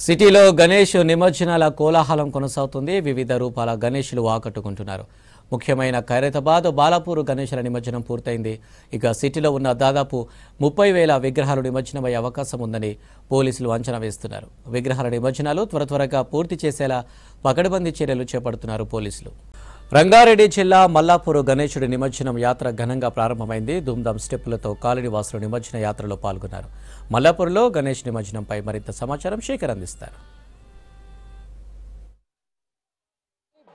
సిటీలో గణేష్ నిమజ్జనాల కోలాహలం కొనసాగుతుంది. వివిధ రూపాల గణేష్లు ఆకట్టుకుంటున్నారు. ముఖ్యమైన ఖైరతాబాద్ బాలాపూర్ గణేశుల నిమజ్జనం పూర్తయింది. ఇక సిటీలో ఉన్న దాదాపు 30,000 విగ్రహాలు నిమజ్జనమయ్యే అవకాశం ఉందని పోలీసులు అంచనా వేస్తున్నారు. విగ్రహాల నిమజ్జనాలు త్వరగా పూర్తి చేసేలా పకడ్బందీ చర్యలు చేపడుతున్నారు పోలీసులు. రంగారెడ్డి జిల్లా మల్లాపూర్ గణేశుడి నిమజ్జనం యాత్ర ఘనంగా ప్రారంభమైంది. ధూమ్ధామ్ స్టెప్పులతో కాలనీవాసులు నిమజ్జన యాత్రలో పాల్గొన్నారు. మల్లాపూర్లో గణేష్ నిమజ్జనంపై మరింత సమాచారం శేఖర్ అందిస్తారు.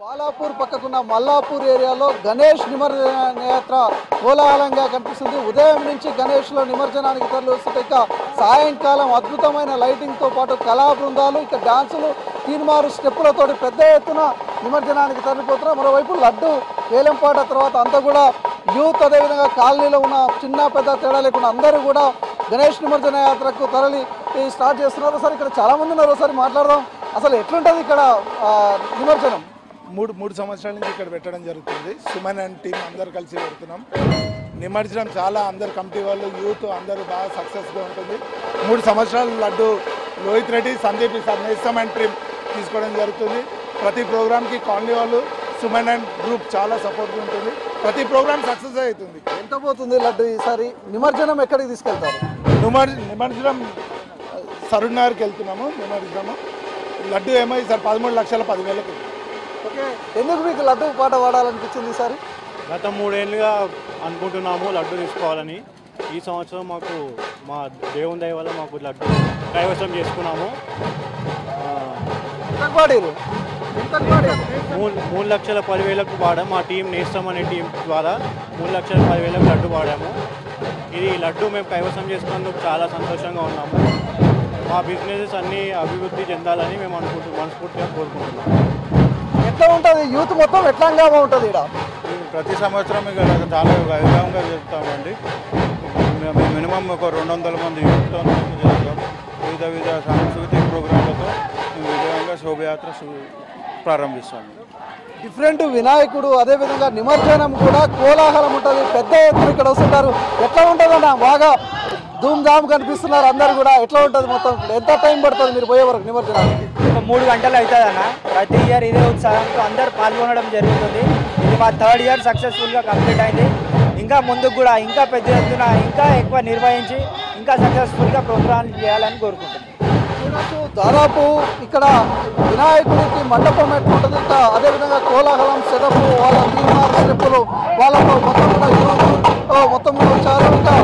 బాలాపూర్ పక్కకున్న మల్లాపూర్ ఏరియాలో గణేష్ నిమజ్జన యాత్ర కోలాహలంగా కనిపిస్తుంది. ఉదయం నుంచి గణేష్లో నిమజ్జనానికి తరలివస్తుంటే ఇక సాయంకాలం అద్భుతమైన లైటింగ్తో పాటు కళా బృందాలు ఇక డాన్సులు తీన్మారు స్టెప్పులతోటి పెద్ద ఎత్తున నిమజ్జనానికి తరలిపోతున్నారు. మరోవైపు లడ్డు వేలంపాట తర్వాత అంతా కూడా యూత్ అదేవిధంగా కాలనీలో ఉన్న చిన్న పెద్ద తేడా లేకుండా అందరూ కూడా గణేష్ నిమజ్జన యాత్రకు తరలి స్టార్ట్ చేస్తున్నారు. ఒకసారి ఇక్కడ చాలామంది ఉన్నారు, ఒకసారి మాట్లాడదాం. అసలు ఎట్లుంటుంది ఇక్కడ నిమజ్జనం? మూడు సంవత్సరాల నుంచి ఇక్కడ పెట్టడం జరుగుతుంది. సుమన్ అండ్ టీం అందరు కలిసి పెడుతున్నాం. నిమజ్జనం చాలా అందరు కమిటీ వాళ్ళు యూత్ అందరూ బాగా సక్సెస్గా ఉంటుంది. 3 సంవత్సరాలు లడ్డు లోహిత్ రెడ్డి సందీప్ నేస్తం అండ్ టీం తీసుకోవడం జరుగుతుంది. ప్రతి ప్రోగ్రామ్కి కాలనీ వాళ్ళు సుమన్ అండ్ గ్రూప్ చాలా సపోర్ట్గా ఉంటుంది. ప్రతి ప్రోగ్రామ్ సక్సెస్ అవుతుంది. ఎంత పోతుంది లడ్డు ఈసారి? నిమజ్జనం ఎక్కడికి తీసుకెళ్తారు? నిమజ్జనం సరూర్ నగర్కి వెళ్తున్నాము. నిమజ్జనము లడ్డు ఏమో ఈసారి 13,10,000 ఓకే, ఎందుకు మీకు లడ్డు పాట పాడాలనిపించింది ఈసారి? గత 3 ఏళ్ళుగా అనుకుంటున్నాము లడ్డు తీసుకోవాలని. ఈ సంవత్సరం మాకు మా దేవుని దయ వల్ల మాకు లడ్డు కైవసం చేసుకున్నాము. 3,10,000 పాడాము. మా టీం నేస్తం అనే టీం ద్వారా 3,10,000 లడ్డు పాడాము. ఇది లడ్డు మేము కైవసం చేసుకున్నందుకు చాలా సంతోషంగా ఉన్నాము. మా బిజినెసెస్ అన్నీ అభివృద్ధి చెందాలని మేము మనస్ఫూర్తిగా కోరుకుంటున్నాము. ఎట్లా ఉంటుంది యూత్ మొత్తం ఎట్లా ఉంటుంది ఇక్కడ? ప్రతి సంవత్సరం ఇక చాలా వైభవంగా జరుపుతామండి. మినిమం ఒక 200 మంది యూత్తో జరుపుతాం. వివిధ సాంస్కృతిక ప్రోగ్రాంలతో విజయంగా శోభయాత్ర ప్రారంభిస్తాము. డిఫరెంట్ వినాయకుడు అదేవిధంగా నిమజ్జనం కూడా కోలాహలం ఉంటుంది. పెద్ద ఎత్తున ఇక్కడ వస్తుంటారు. ఎట్లా ఉంటుంది అన్న? బాగా ధూమ్ధామ్ కనిపిస్తున్నారు అందరు కూడా. ఎట్లా ఉంటుంది మొత్తం? ఎంత టైం పడుతుంది మీరు పోయే వరకు నిమజ్జనానికి? 3 గంటలు అవుతుంది అన్న. ప్రతి ఇయర్ ఇదే ఉత్సాహంతో అందరు పాల్గొనడం జరుగుతుంది. ఇది మా 3rd ఇయర్ సక్సెస్ఫుల్గా కంప్లీట్ అయింది. ఇంకా ముందుకు కూడా ఇంకా పెద్ద ఎత్తున ఇంకా ఎక్కువ నిర్వహించి ఇంకా సక్సెస్ఫుల్గా ప్రోగ్రాం చేయాలని కోరుకుంటున్నాం. దాదాపు ఇక్కడ వినాయకుడికి మండపం ఎట్లుంటుంది, ఇంకా అదేవిధంగా కోలాహలం సెటప్ వాళ్ళ తీర్మార్ స్టెప్పులు వాళ్ళతో మొత్తం కూడా మొత్తం వచ్చారు. ఇంకా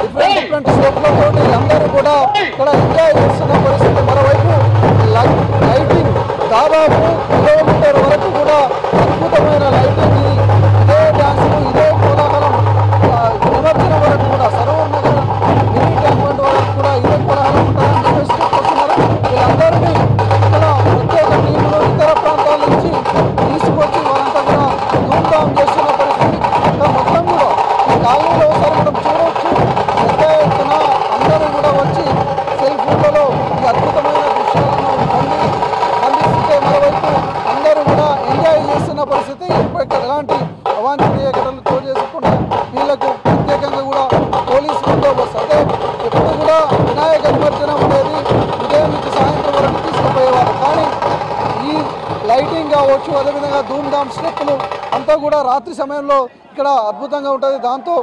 డిఫరెంట్ స్టెప్లతో అందరూ కూడా ఇక్కడ ఎంజాయ్ చేస్తున్న పరిస్థితి. మరోవైపు లైటింగ్ దాదాపు కిలోమీటర్ వరకు కూడా అద్భుతమైన లైటింగ్, ఇదే డ్యాన్సులు ఇదే కోలాహలం నిమజ్జనం వరకు కూడా సరోవర్ నగర్ మినీ ట్యాంక్ వరకు కూడా ఇదే కోలాహలం ఉంటుందని చెప్పేసి చెప్తున్నారు. వీళ్ళందరినీ ఇక్కడ ప్రత్యేక టీంలు ఇతర ప్రాంతాల నుంచి తీసుకొచ్చి వాళ్ళంతా కూడా ధూమ్ధామ్ చేస్తున్న పరిస్థితి. ఇక్కడ మొత్తం కూడా ఈ కాలనీలో ఒకసారి మనం చూడవచ్చు. పెద్ద ఎత్తున అందరూ కూడా వచ్చి సెల్ఫీలలో ఈ అద్భుతమైన దృశ్యాలను బంధిస్తుంటే మరోవైపు అందరూ కూడా ఎంజాయ్ చేస్తున్న పరిస్థితి. ఇక్కడ ఎలాంటి అవాంఛనీయ ఘటనలు చోటు చేసుకుంటే వీళ్ళకు ప్రత్యేకంగా కూడా పోలీసు బందోబస్తు. అదే ఎప్పుడు కూడా వినాయక నిమజ్జనం అనేది ఉదయం నుంచి సాయంత్రం వరకు తీసుకుపోయేవారు. కానీ ఈ లైటింగ్ కావచ్చు అదేవిధంగా ధూమ్ధామ్ స్టెప్పులు అంతా కూడా రాత్రి సమయంలో ఇక్కడ అద్భుతంగా ఉంటుంది. దాంతో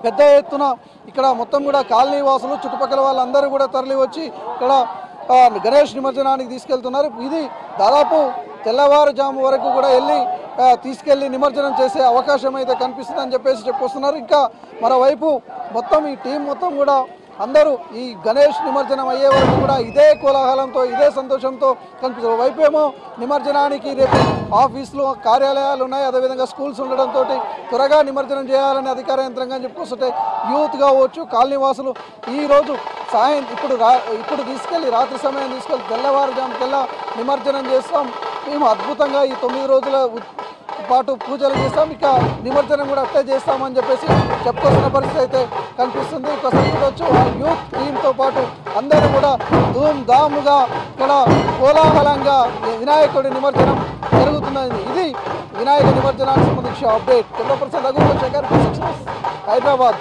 పెద్ద ఎత్తున ఇక్కడ మొత్తం కూడా కాలనీ వాసులు చుట్టుపక్కల వాళ్ళందరూ కూడా తరలి వచ్చి ఇక్కడ గణేష్ నిమజ్జనానికి తీసుకెళ్తున్నారు. ఇది దాదాపు తెల్లవారుజాము వరకు కూడా తీసుకెళ్లి నిమజ్జనం చేసే అవకాశం అయితే కనిపిస్తుందని చెప్పేసి చెప్పుకొస్తున్నారు. ఇంకా మరోవైపు మొత్తం ఈ టీం మొత్తం కూడా అందరూ ఈ గణేష్ నిమజ్జనం అయ్యే వరకు కూడా ఇదే కోలాహలంతో ఇదే సంతోషంతో కనిపిస్తారు. వైపేమో నిమజ్జనానికి రేపు ఆఫీసులు కార్యాలయాలు ఉన్నాయి, అదేవిధంగా స్కూల్స్ ఉండడంతో త్వరగా నిమజ్జనం చేయాలని అధికార యంత్రాంగం చెప్పుకొస్తుంటే యూత్ కావచ్చు కాలనీ వాసులు ఈరోజు ఇప్పుడు తీసుకెళ్ళి రాత్రి సమయం తీసుకెళ్ళి తెల్లవారుజాముకెల్లా నిమజ్జనం చేస్తాం. మేము అద్భుతంగా ఈ 9 రోజుల పాటు పూజలు చేస్తాం, ఇక నిమజ్జనం కూడా అట్టే చేస్తామని చెప్పేసి చెప్పుకొస్తున్న పరిస్థితి అయితే కనిపిస్తుంది. ఒకసారి చూడవచ్చు యూత్ టీంతో పాటు అందరూ కూడా ధూమ్ధాముగా ఇక్కడ కోలాహలంగా వినాయకుడి నిమజ్జనం జరుగుతున్నది. ఇది వినాయక నిమజ్జనానికి సంబంధించిన అప్డేట్. 100% రఘువీర్ శేఖర్, హైదరాబాద్.